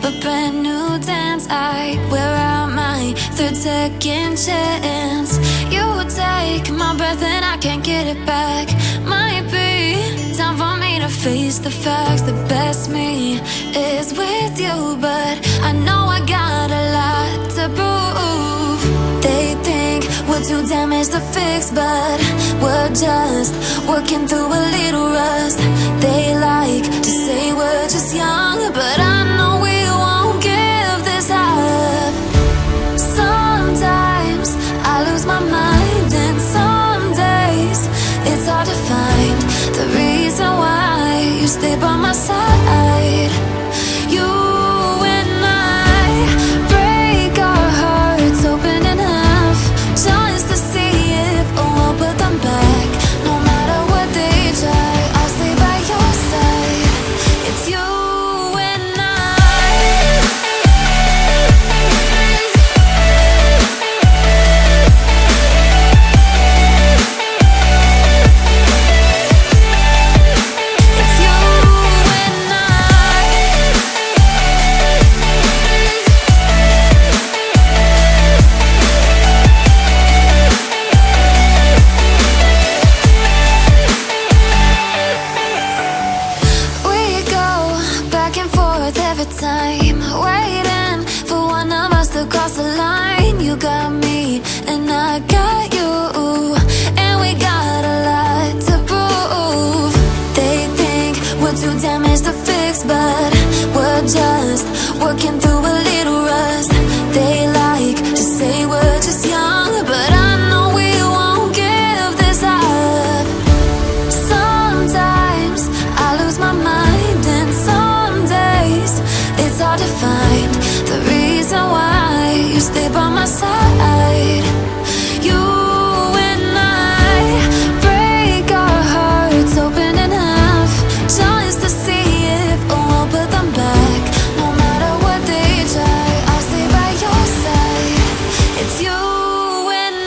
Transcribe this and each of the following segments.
a brand new dance. I wear out my third second chance. You take my breath and I can't get it back. Might be time for me to face the facts. The best me is with you, but I know I got a lot to prove. They think we're too damaged to fix, but we're just working through a little rust. They like to say we're just young, but I know we won't give this up. Sometimes I lose my mind, and some days it's hard to find the reason why you stay by my side. You and I break our hearts open enough just to see if we'll put them back. No matter what they try, I'll stay by your side. It's you and time, waiting for one of us to cross the line. You got me and I got you, and we got a lot to prove. They think we're too damaged to fix, but we're just working through a little rust. They like to say we're just young, but I know we won't give this up. Sometimes I lose my mind, and some days it's hard to find the reason why you stay by my side. You and I break our hearts open enough just to see if we'll put them back. No matter what they try, I'll stay by your side. It's you and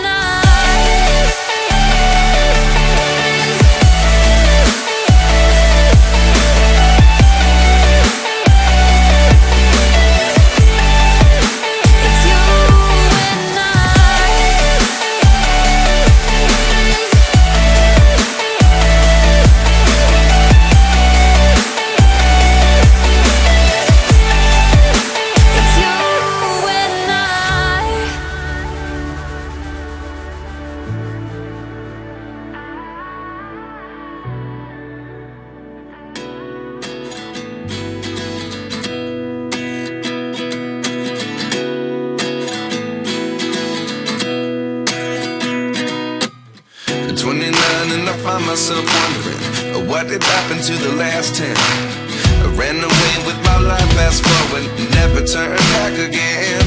and I find myself wondering what did happen to the last 10. I ran away with my life, fast forward, never turn back again.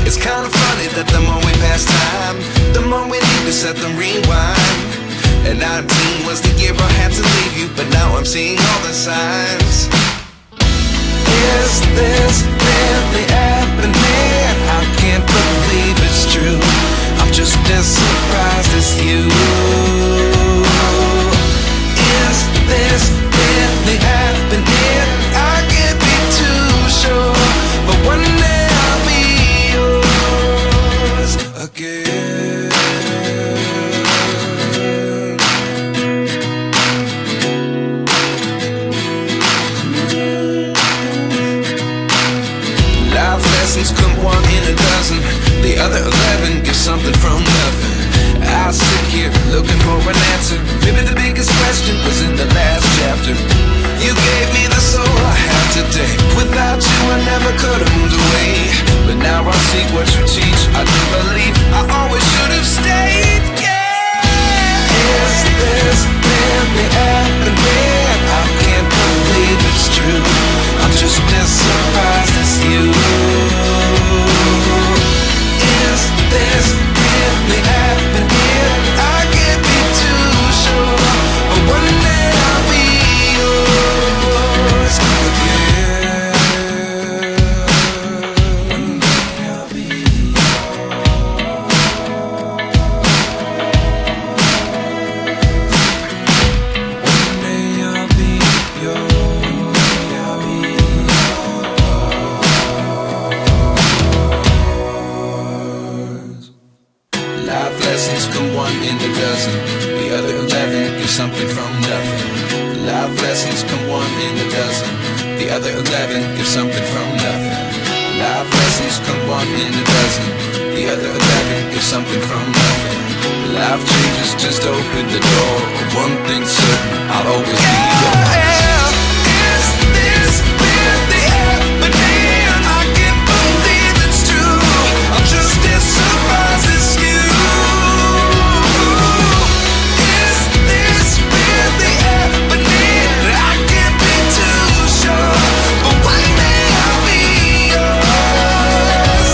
It's kind of funny that the more we pass time, the more we need to set them rewind. And 19 was the year I had to leave you, but now I'm seeing all the signs. Is this really happening? I can't believe it's true. I'm just as surprised as you. Is this really happening? I can't be too sure, but one day I'll be yours again. Life lessons come one in a dozen. The other 11 get something from nothing. I sit here, look is something from nothing. Life lessons come one in a dozen. The other 11 is something from nothing. Life lessons come one in a dozen. The other 11 is something from nothing. Life changes, just open the door. One thing's certain, I'll always be yours. Is this really happening? I can't believe it's true. I'm just as surprised as you. Is this really happening? I can't be too sure, but one day I'll be yours.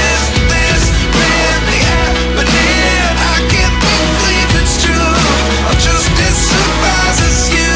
Is this really happening? I can't believe it's true. I'm just as surprised as you.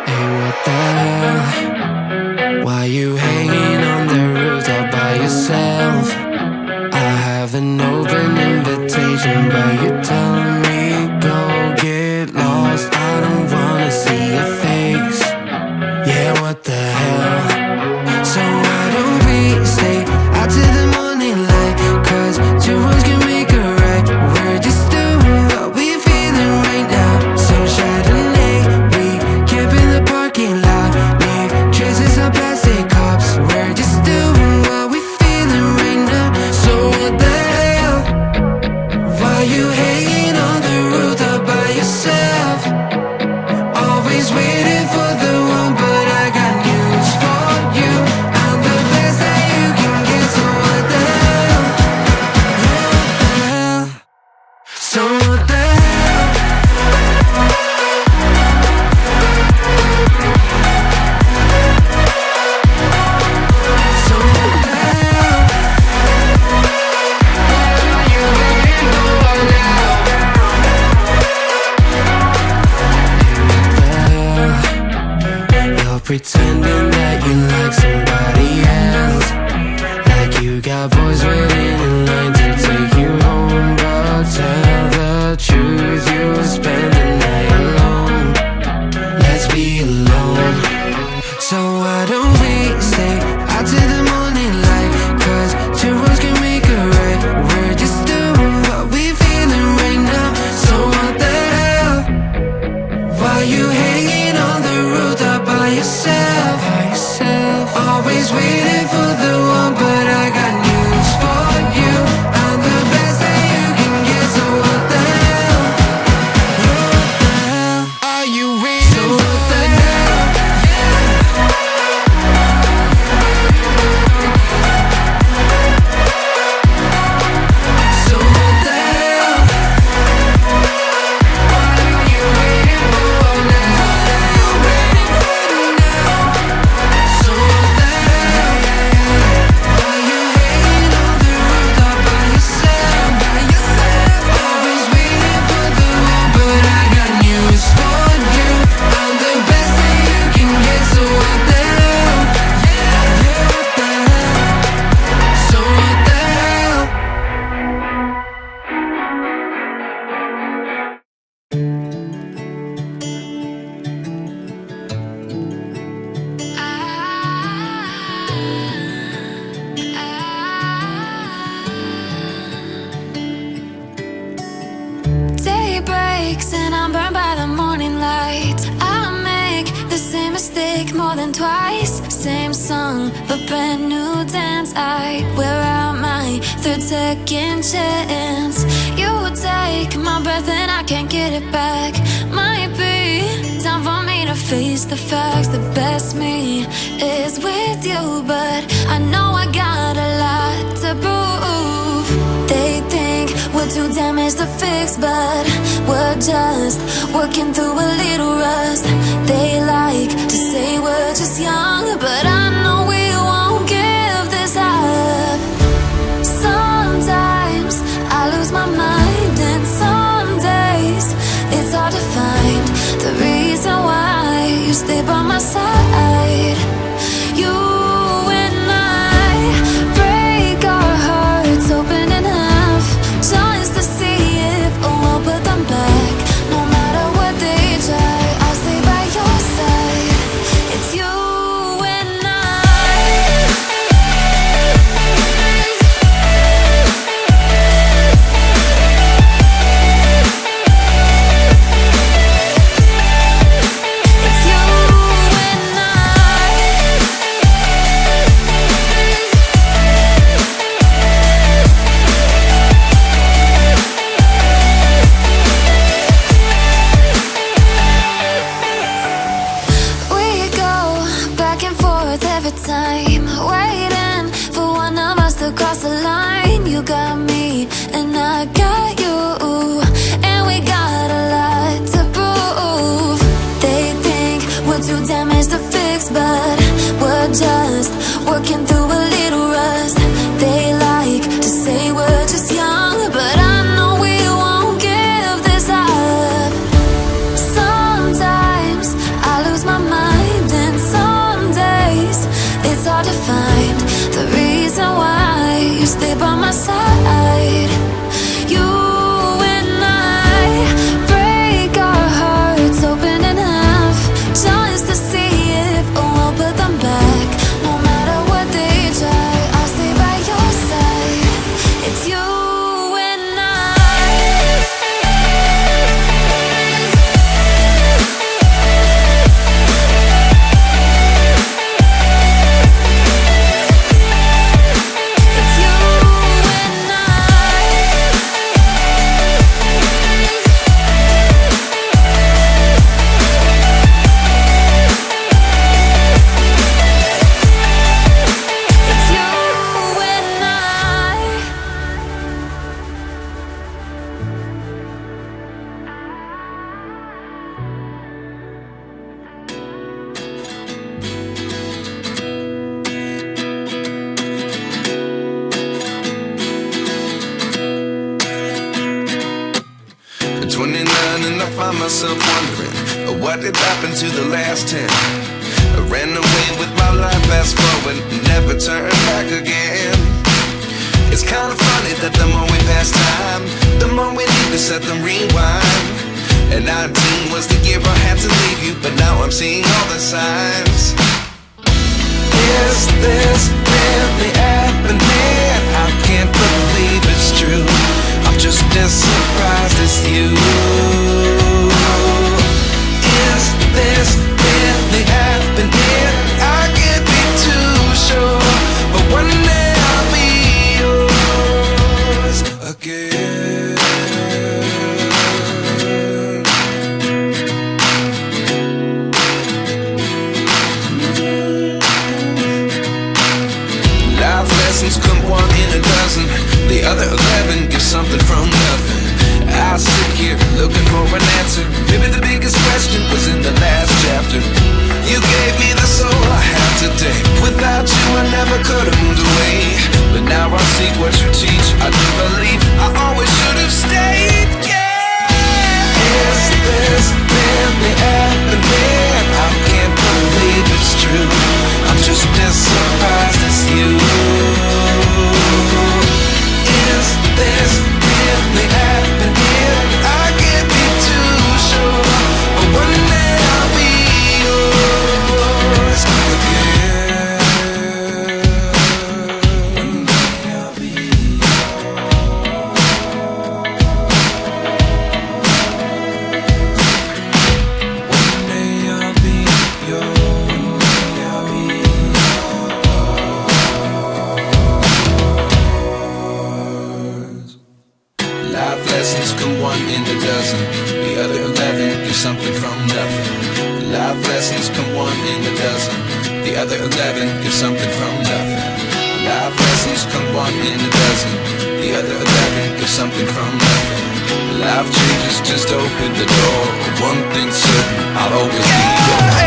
Hey, what the hell? Why you hanging on the roof all by yourself? I have an open invitation, but you're telling me go get lost. I don't wanna see your face. Yeah, what the hell? So why don't we stay out to the morning light? 'Cause two words can make a right. We're just doing what we're feeling right now. So Chardonnay, we camp in the parking lot. Leave traces of plastic cups. We're just doing what we're feeling right now. So what the hell? Why you hanging on the roof all by yourself? Always waiting for the one, but I got news for you. I'm the best that you can get, so what the hell? Yeah, what the hell? So what the hell? So what the hell? What are you waiting for now? You're pretending that you like somebody else, like you got boys waiting in line to take you home. But tell the truth, you'll spend the night alone. Let's be alone. So why don't we stay out to the morning light? 'Cause two words can make a right. We're just doing what we're feeling right now. So what the hell? Why you hanging on the roof all by yourself? Always waiting for the one, but I got news for you. I'm the best that you can get, so what the hell? Yeah, what the hell? Are you waiting so for the hell? So what the hell? What are you waiting for now? So what the hell? Why you hanging on the roof all by yourself? Always waiting for the one, but I got news for you. I'm the best that you can get, so what the hell? Yeah, what the hell? So what the hell? Day breaks and I'm burned by the morning light. I make the same mistake more than twice. Same song, but brand new dance. I wear out my third second chance. You take my breath and I can't get it back. Might be time for me to face the facts. The best me is with you, but I know I got a lot to prove. They think we're too damaged to fix, but we're just working through a little rust. They like to say we're just young, but I know we won't give this up. Sometimes I lose my mind, and some days it's hard to find the reason why you stay by my side. You time, waiting for one of us to cross the line. You got me, and I got you, and we got a lot to prove. They think we're too damaged to fix, but we're just working through a little rust. They like to say we're just young, but I know we won't give this up. Sometimes I lose my mind, and some days it's hard to find the reason why you stay by my side. You and I break our hearts open enough just to see if we'll put them back. No matter what they try, I'll stay by your side. It's you and I. It's you and I. It's you and I. 29 and I find myself wondering, what did happen to the last 10? I ran away with my life, fast forward, never turn back again. It's kinda funny that the more we pass time, the more we need to set them rewind. And 19 was the year I had to leave you, but now I'm seeing all the signs. Is this really happening? I can't believe it's true. I'm just as surprised as you. Is this really happening? I can't be too sure, but one day I'll be yours again. Life lessons come one in a dozen. The other 11 give something from nothing. I sit here looking for an answer. Maybe the biggest question was in the last chapter. You gave me the soul I have today. Without you I never could have moved away. But now I see what you teach. I do believe I always should have stayed. Yeah. Is this really happening? I can't believe it's true. I'm just as surprised as you. Is this really happening? I can't be too sure, but one day I'll be yours again. One day I'll be One day I'll be yours. Life lessons come one in a dozen. The other 11 give something from nothing. Life lessons come one in a dozen. The other 11 give something from nothing. Life lessons come one in a dozen. The other 11 give something from nothing. Life changes just open the door. One thing's certain, I'll always be yours.